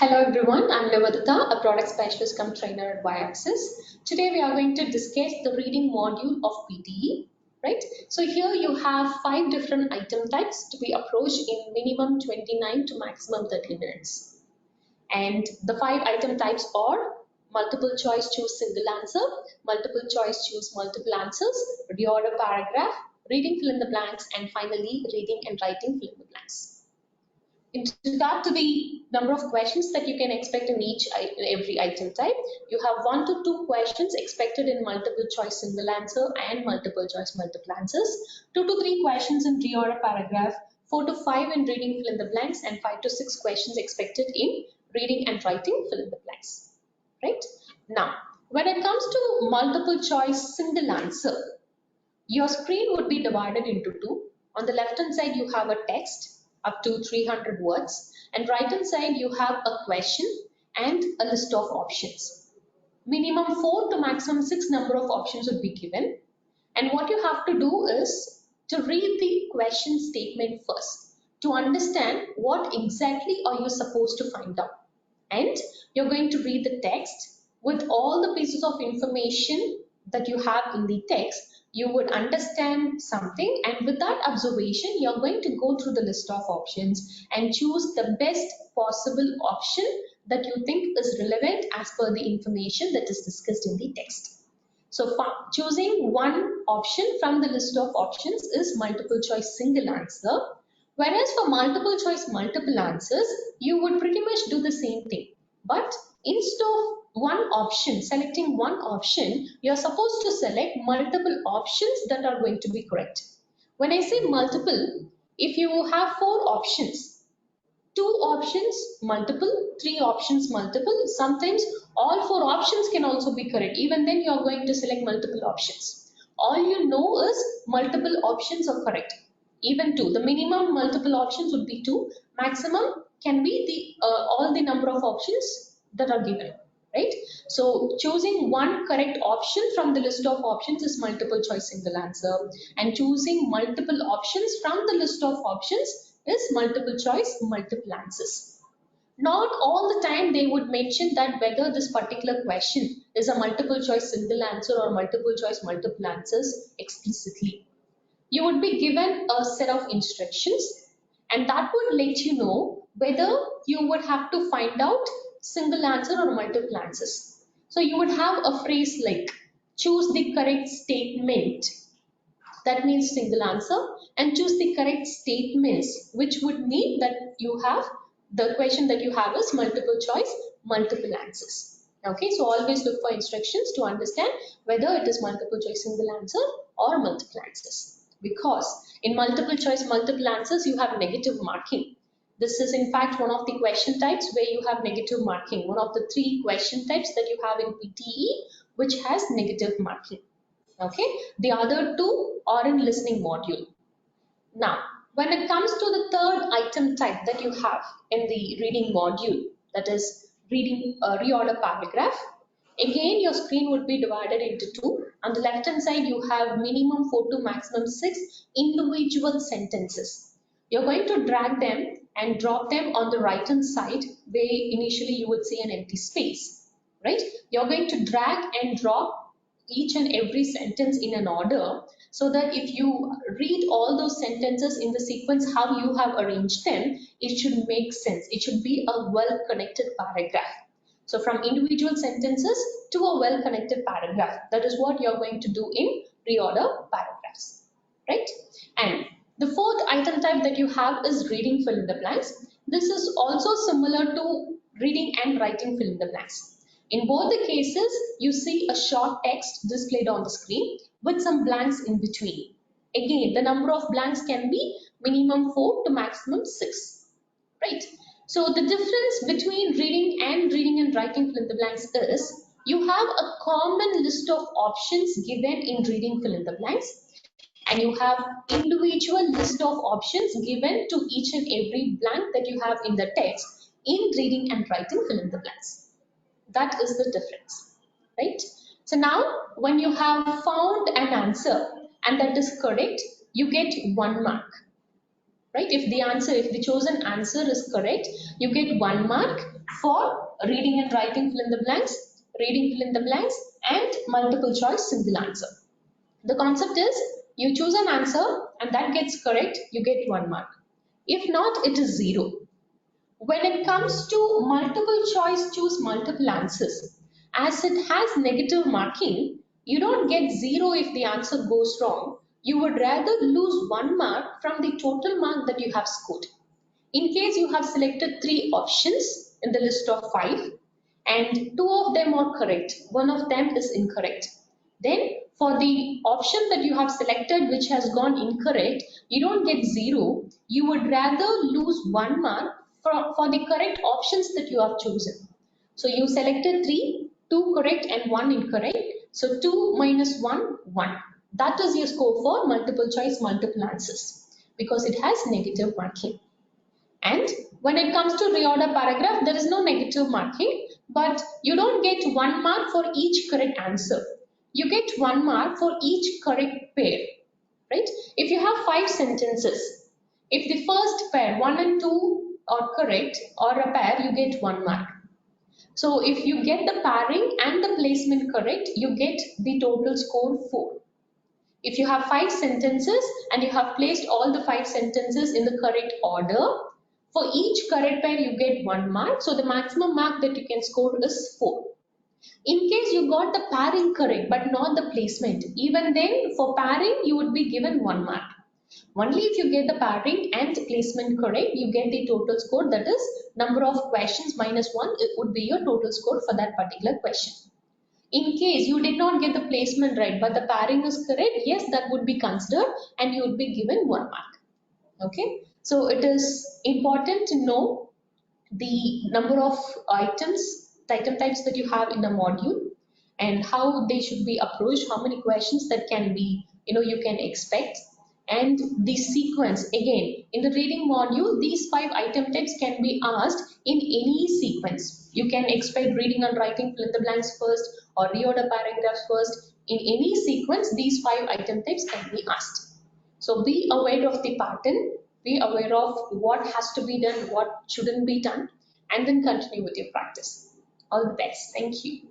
Hello everyone, I'm Nivethitha, a product specialist come trainer at YAxis. Today we are going to discuss the reading module of PTE, right? So here you have 5 different item types to be approached in minimum 29 to maximum 30 minutes. And the 5 item types are multiple choice choose single answer, multiple choice choose multiple answers, reorder paragraph, reading fill in the blanks, and finally reading and writing fill in the blanks. In regard to the number of questions that you can expect in every item type, you have 1 to 2 questions expected in multiple choice single answer and multiple choice multiple answers, 2 to 3 questions in reorder paragraph, 4 to 5 in reading fill in the blanks, and 5 to 6 questions expected in reading and writing fill in the blanks. Right? Now, when it comes to multiple choice single answer, your screen would be divided into 2. On the left hand side, you have a text up to 300 words, and right hand side you have a question and a list of options. Minimum 4 to maximum 6 number of options would be given, and what you have to do is to read the question statement first to understand what exactly are you supposed to find out, and you're going to read the text with all the pieces of information that you have in the text. You would understand something, and with that observation you're going to go through the list of options and choose the best possible option that you think is relevant as per the information that is discussed in the text. So choosing one option from the list of options is multiple choice single answer, whereas for multiple choice multiple answers you would pretty much do the same thing, but instead of one option, selecting one option, you're supposed to select multiple options that are going to be correct. When I say multiple, if you have 4 options, 2 options multiple, 3 options multiple, sometimes all 4 options can also be correct. Even then you're going to select multiple options. All you know is multiple options are correct. Even 2, the minimum multiple options would be 2, maximum can be the all the number of options that are given. Right? So choosing one correct option from the list of options is multiple choice single answer, and choosing multiple options from the list of options is multiple choice multiple answers. Not all the time they would mention that whether this particular question is a multiple choice single answer or multiple choice multiple answers explicitly. You would be given a set of instructions, and that would let you know whether you would have to find out single answer or multiple answers. So you would have a phrase like choose the correct statement, that means single answer, and choose the correct statements, which would mean that you have the question that you have is multiple choice multiple answers. Okay, so always look for instructions to understand whether it is multiple choice single answer or multiple answers, because in multiple choice multiple answers you have negative marking. This is in fact one of the question types where you have negative marking, one of the 3 question types that you have in PTE which has negative marking. Okay, the other 2 are in listening module. Now, when it comes to the third item type that you have in the reading module, that is reading reorder paragraph, again your screen would be divided into 2. On the left hand side you have minimum 4 to maximum 6 individual sentences. You're going to drag them and drop them on the right hand side where initially you would see an empty space, right? You're going to drag and drop each and every sentence in an order, so that if you read all those sentences in the sequence how you have arranged them, it should make sense. It should be a well connected paragraph. So from individual sentences to a well connected paragraph, that is what you're going to do in reorder paragraphs, right? And the fourth item type that you have is reading fill in the blanks. This is also similar to reading and writing fill in the blanks. In both the cases, you see a short text displayed on the screen with some blanks in between. Again, the number of blanks can be minimum 4 to maximum 6, right? So the difference between reading and writing fill in the blanks is you have a common list of options given in reading fill in the blanks, and you have individual list of options given to each and every blank that you have in the text in reading and writing fill in the blanks. That is the difference, right? So now when you have found an answer and that is correct, you get 1 mark, right? If the chosen answer is correct, you get 1 mark. for reading and writing fill in the blanks, reading fill in the blanks, and multiple choice single answer. The concept is you choose an answer and that gets correct, you get 1 mark. If not, it is 0. When it comes to multiple choice, choose multiple answers. As it has negative marking, you don't get 0 if the answer goes wrong. You would rather lose 1 mark from the total mark that you have scored. In case you have selected 3 options in the list of 5 and 2 of them are correct, 1 of them is incorrect. Then for the option that you have selected which has gone incorrect, you don't get 0. You would rather lose 1 mark for the correct options that you have chosen. So you selected 3, 2 correct and 1 incorrect. So 2 minus 1, 1. That is your score for multiple choice, multiple answers because it has negative marking. And when it comes to reorder paragraph, there is no negative marking, but you don't get 1 mark for each correct answer. You get 1 mark for each correct pair, right? If you have 5 sentences, if the first pair 1 and 2 are correct or a pair, you get 1 mark. So if you get the pairing and the placement correct, you get the total score 4. If you have 5 sentences and you have placed all the 5 sentences in the correct order, for each correct pair you get 1 mark. So the maximum mark that you can score is 4. In case you got the pairing correct but not the placement, even then for pairing you would be given 1 mark. Only if you get the pairing and placement correct, you get the total score, that is number of questions minus 1, it would be your total score for that particular question. In case you did not get the placement right but the pairing is correct, yes, that would be considered and you would be given 1 mark. Okay, so it is important to know the number of item types that you have in a module and how they should be approached, how many questions that can be, you can expect, and the sequence. Again, in the reading module, these 5 item types can be asked in any sequence. You can expect reading and writing fill in the blanks first or reorder paragraphs first. In any sequence, these 5 item types can be asked. So be aware of the pattern, be aware of what has to be done, what shouldn't be done, and then continue with your practice. All the best. Thank you.